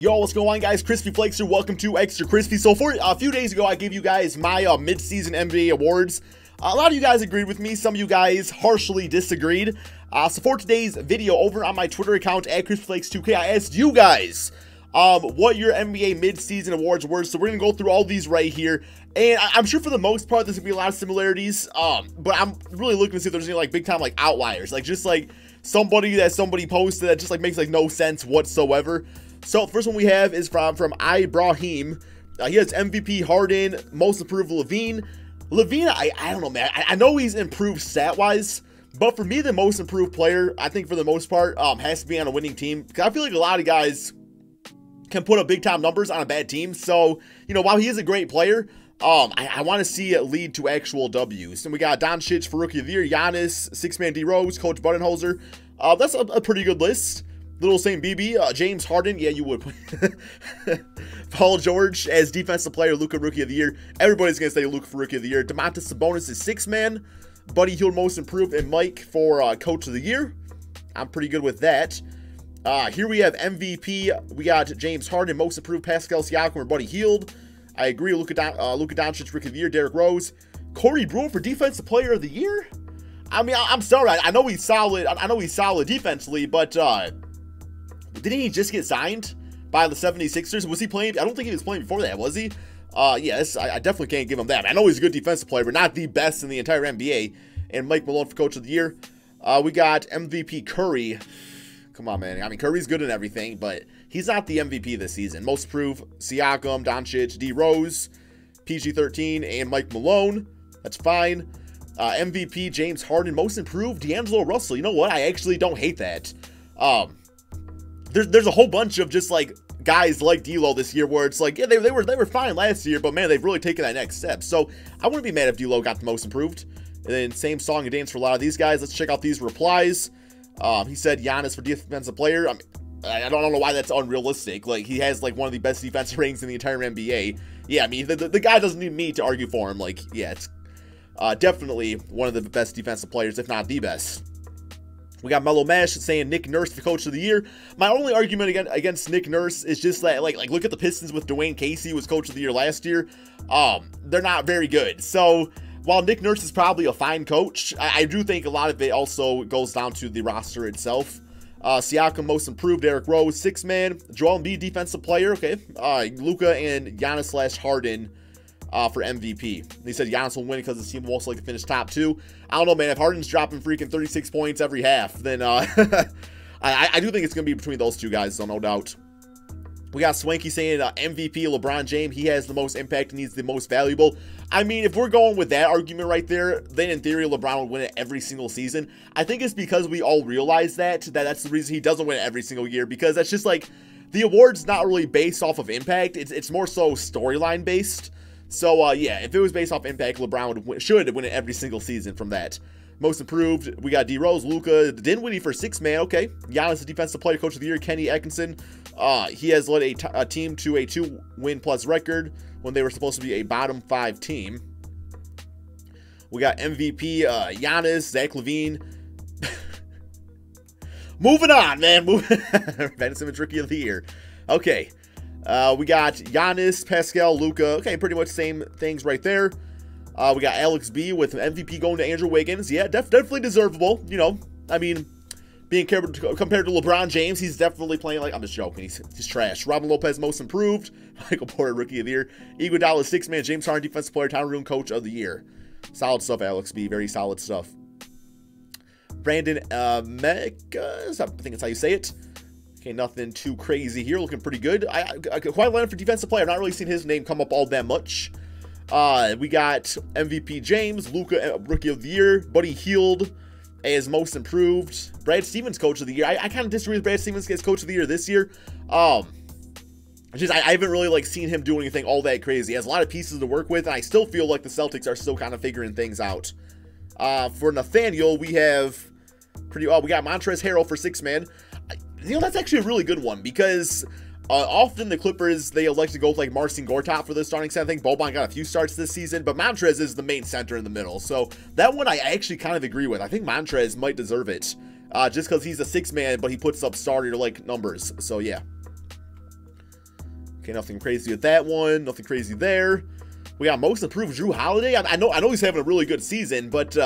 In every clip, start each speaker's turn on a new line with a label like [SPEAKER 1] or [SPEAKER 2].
[SPEAKER 1] Yo, what's going on, guys? Crispy Flakes here. Welcome to Extra Crispy. So for a few days ago, I gave you guys my mid-season NBA awards. A lot of you guys agreed with me. Some of you guys harshly disagreed. So for today's video, over on my Twitter account at CrispyFlakes2K, I asked you guys what your NBA mid-season awards were. So we're gonna go through all these right here, and I'm sure for the most part there's gonna be a lot of similarities. But I'm really looking to see if there's any like big time like outliers, like just like somebody posted that just like makes like no sense whatsoever. So the first one we have is from Ibrahim. He has MVP Harden, most improved LaVine. LaVine, I don't know, man. I know he's improved stat-wise, but for me, the most improved player, I think for the most part, has to be on a winning team. Because I feel like a lot of guys can put up big-time numbers on a bad team. So, you know, while he is a great player, I want to see it lead to actual W's. And we got Doncic for Rookie of the Year, Giannis, Six-Man D Rose, Coach Budenholzer. That's a pretty good list. Little Saint BB, James Harden, yeah, you would. Paul George as Defensive Player, Luka Rookie of the Year. Everybody's going to say Luka for Rookie of the Year. Domantas Sabonis is Six-Man. Buddy Hield, Most Improved, and Mike for Coach of the Year. I'm pretty good with that. Here we have MVP. We got James Harden, Most Improved, Pascal Siakam, or Buddy Hield. I agree, Luka Doncic, Rookie of the Year, Derrick Rose. Corey Brewer for Defensive Player of the Year? I mean, I'm sorry, I know he's solid. I know he's solid defensively, but didn't he just get signed by the 76ers? Was he playing? I don't think he was playing before that, was he? Yes, I definitely can't give him that. I know he's a good defensive player, but not the best in the entire NBA. And Mike Malone for Coach of the Year. We got MVP Curry. Come on, man. I mean, Curry's good in everything, but he's not the MVP this season. Most improved, Siakam, Doncic, D Rose, PG-13, and Mike Malone. That's fine. MVP James Harden. Most improved, D'Angelo Russell. You know what? I actually don't hate that. There's a whole bunch of just like guys like D'Lo this year where it's like, yeah, they were fine last year, but man, they've really taken that next step. So I wouldn't be mad if D'Lo got the most improved. And then same song and dance for a lot of these guys. Let's check out these replies. He said Giannis for defensive player. I don't know why that's unrealistic. Like, he has like one of the best defensive ratings in the entire NBA. Yeah, I mean, the guy doesn't need me to argue for him. Like, yeah, it's definitely one of the best defensive players, if not the best. We got Mellow Mash saying Nick Nurse for Coach of the Year. My only argument against Nick Nurse is just that, like look at the Pistons with Dwayne Casey, who was Coach of the Year last year. They're not very good. So while Nick Nurse is probably a fine coach, I do think a lot of it also goes down to the roster itself. Siakam, Most Improved, Derrick Rose, Six-Man, Joel Embiid, Defensive Player. Okay, Luka and Giannis / Harden for MVP. They said Giannis will win because his team will most likely finish top 2. I don't know, man. If Harden's dropping freaking 36 points every half, then I do think it's going to be between those two guys, so no doubt. We got Swanky saying MVP LeBron James. He has the most impact and he's the most valuable. I mean, if we're going with that argument right there, then in theory LeBron would win it every single season. I think it's because we all realize that's the reason he doesn't win it every single year, because that's just like the award's not really based off of impact. It's more so storyline based. So, yeah, if it was based off impact, LeBron should win it every single season from that. Most Improved, we got D Rose, Luka, Dinwiddie for Six-Man, okay. Giannis, the Defensive Player, Coach of the Year, Kenny Atkinson. He has led a team to a 2-win-plus record when they were supposed to be a bottom 5 team. We got MVP, Giannis, Zach LaVine. Moving on, man. Ben Simmons, Rookie of the Year. Okay. We got Giannis, Pascal, Luka. Okay, pretty much same things right there. We got Alex B with MVP going to Andrew Wiggins. Yeah, definitely deservable. You know, I mean, being compared to LeBron James, he's definitely playing like, I'm just joking. He's trash. Robin Lopez, Most Improved. Michael Porter, Rookie of the Year. Iguodala, Six-Man. James Harden, Defensive Player. Tyronn Lue, Coach of the Year. Solid stuff, Alex B. Very solid stuff. Brandon Megas, I think that's how you say it. Okay, nothing too crazy here. Looking pretty good. Kawhi Leonard for Defensive Player. I've not really seen his name come up all that much. We got MVP James, Luka, Rookie of the Year, Buddy Hield as Most Improved, Brad Stevens, Coach of the Year. I kind of disagree with Brad Stevens as Coach of the Year this year. I haven't really like seen him do anything all that crazy. He has a lot of pieces to work with, and I still feel like the Celtics are still kind of figuring things out. For Nathaniel, we have we got Montrezl Harrell for Six-Man. You know, that's actually a really good one, because often the Clippers, they elect to go with like Marcin Gortat for the starting center. I think Boban got a few starts this season, but Montrez is the main center in the middle. So that one I actually kind of agree with. I think Montrez might deserve it. just because he's a six-man, but he puts up starter-like numbers. So, yeah. Okay, nothing crazy with that one. Nothing crazy there. We got most improved Jrue Holiday. I know he's having a really good season, but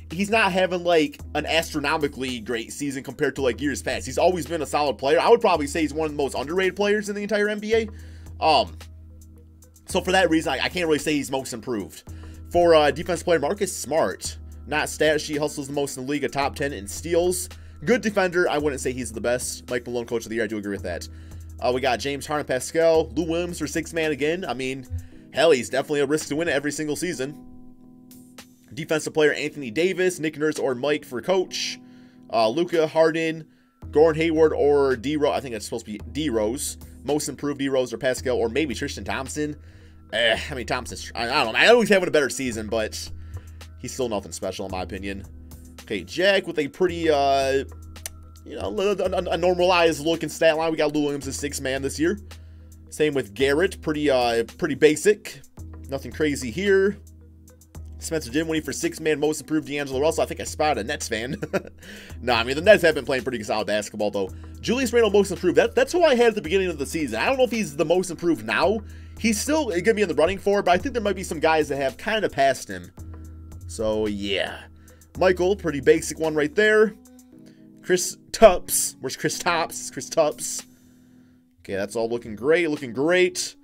[SPEAKER 1] he's not having like an astronomically great season compared to like years past. He's always been a solid player. I would probably say he's one of the most underrated players in the entire NBA. So for that reason, I can't really say he's most improved. For defense player, Marcus Smart. Not stat sheet, hustles the most in the league, a top 10 in steals. Good defender. I wouldn't say he's the best. Mike Malone, coach of the year. I do agree with that. We got James Harden, Pascal. Lou Williams for sixth man again. I mean, hell, he's definitely a risk to win it every single season. Defensive player, Anthony Davis. Nick Nurse or Mike for coach. Luka, Harden, Gordon Hayward or D-Rose. I think that's supposed to be D-Rose. Most improved D-Rose or Pascal or maybe Tristan Thompson. I mean, Thompson's, I don't know. I know he's having a better season, but he's still nothing special in my opinion. Okay, Jack with a pretty, you know, a normalized look and stat line. We got Lou Williams as sixth man this year. Same with Garrett. Pretty basic. Nothing crazy here. Spencer Dinwiddie for sixth man, most improved D'Angelo Russell. I think I spotted a Nets fan. No, I mean, the Nets have been playing pretty solid basketball, though. Julius Randle, most improved. That's who I had at the beginning of the season. I don't know if he's the most improved now. He's still going to be in the running for it, but I think there might be some guys that have kind of passed him. So, yeah. Michael, pretty basic one right there. Chris Tups. Where's Chris Tops? Chris Tups. Okay, that's all looking great. Looking great.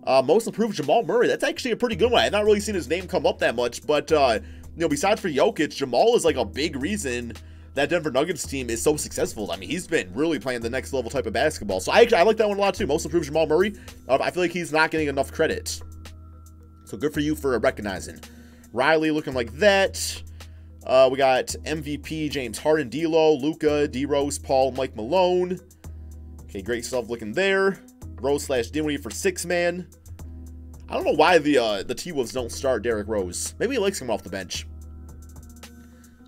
[SPEAKER 1] Most improved Jamal Murray. That's actually a pretty good one. I've not really seen his name come up that much, but, you know, besides for Jokic, Jamal is like a big reason that Denver Nuggets team is so successful. I mean, he's been really playing the next level type of basketball. So I like that one a lot too. Most improved Jamal Murray. I feel like he's not getting enough credit. So good for you for recognizing. Riley looking like that. We got MVP James Harden, D'Lo, Luka, D-Rose, Paul, Mike Malone. Okay, great stuff looking there. Rose / Dinwiddie for six man. I don't know why the T-Wolves don't start Derrick Rose. Maybe he likes him off the bench.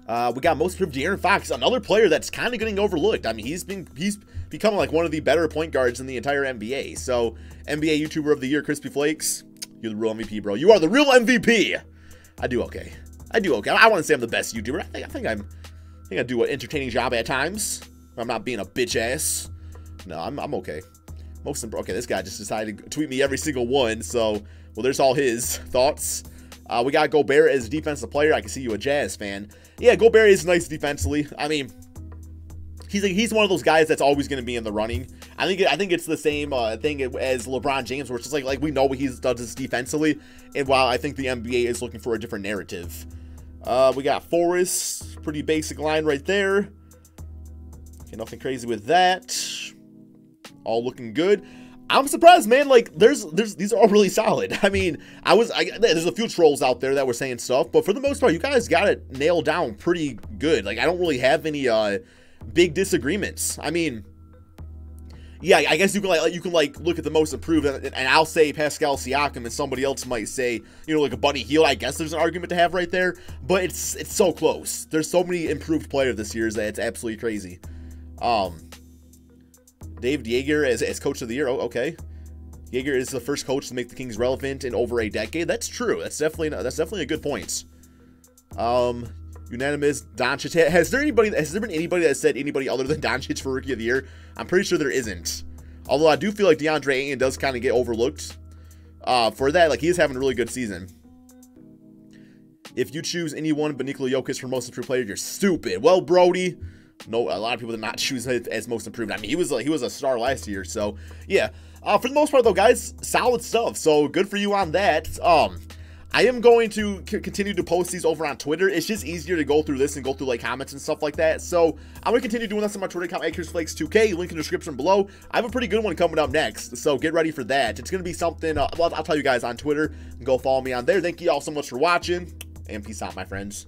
[SPEAKER 1] We got most improved De'Aaron Fox, another player that's kind of getting overlooked. I mean, he's becoming like one of the better point guards in the entire NBA. So, NBA YouTuber of the Year, Crispy Flakes, you're the real MVP, bro. You are the real MVP. I do okay. I want to say I'm the best YouTuber. I think I do an entertaining job at times. I'm not being a bitch ass. No, I'm okay. Okay, this guy just decided to tweet me every single one. So, well, there's all his thoughts. We got Gobert as a defensive player. I can see you a Jazz fan. Yeah, Gobert is nice defensively. I mean, he's one of those guys that's always going to be in the running. I think it's the same thing as LeBron James, where it's just like we know what he does defensively, and while I think the NBA is looking for a different narrative. We got Forrest, pretty basic line right there. Okay, nothing crazy with that. All looking good. I'm surprised, man. Like, these are all really solid. I mean, there's a few trolls out there that were saying stuff, but for the most part, you guys got it nailed down pretty good. Like, I don't really have any big disagreements. I mean, yeah, I guess you can look at the most improved, and I'll say Pascal Siakam, and somebody else might say, you know, like a Buddy Hield. I guess there's an argument to have right there, but it's so close. There's so many improved players this year that it's absolutely crazy. Dave Joerger as coach of the year. Oh, okay. Joerger is the first coach to make the Kings relevant in over a decade. That's true. That's definitely a good point. Unanimous Doncic. Has there been anybody that said anybody other than Doncic for Rookie of the Year? I'm pretty sure there isn't. Although I do feel like DeAndre Ayton does kind of get overlooked for that. Like, he is having a really good season. If you choose anyone but Nikola Jokic for most improved player, you're stupid. Well, Brody. No, a lot of people did not choose it as most improved. I mean, he was a star last year, so yeah. For the most part, though, guys, solid stuff. So good for you on that. I am going to continue to post these over on Twitter. It's just easier to go through this and go through like comments and stuff like that. So I'm gonna continue doing this on my Twitter account, ChrisFlakes2K. Link in the description below. I have a pretty good one coming up next, so get ready for that. It's gonna be something. Well, I'll tell you guys on Twitter. Go follow me on there. Thank you all so much for watching, and peace out, my friends.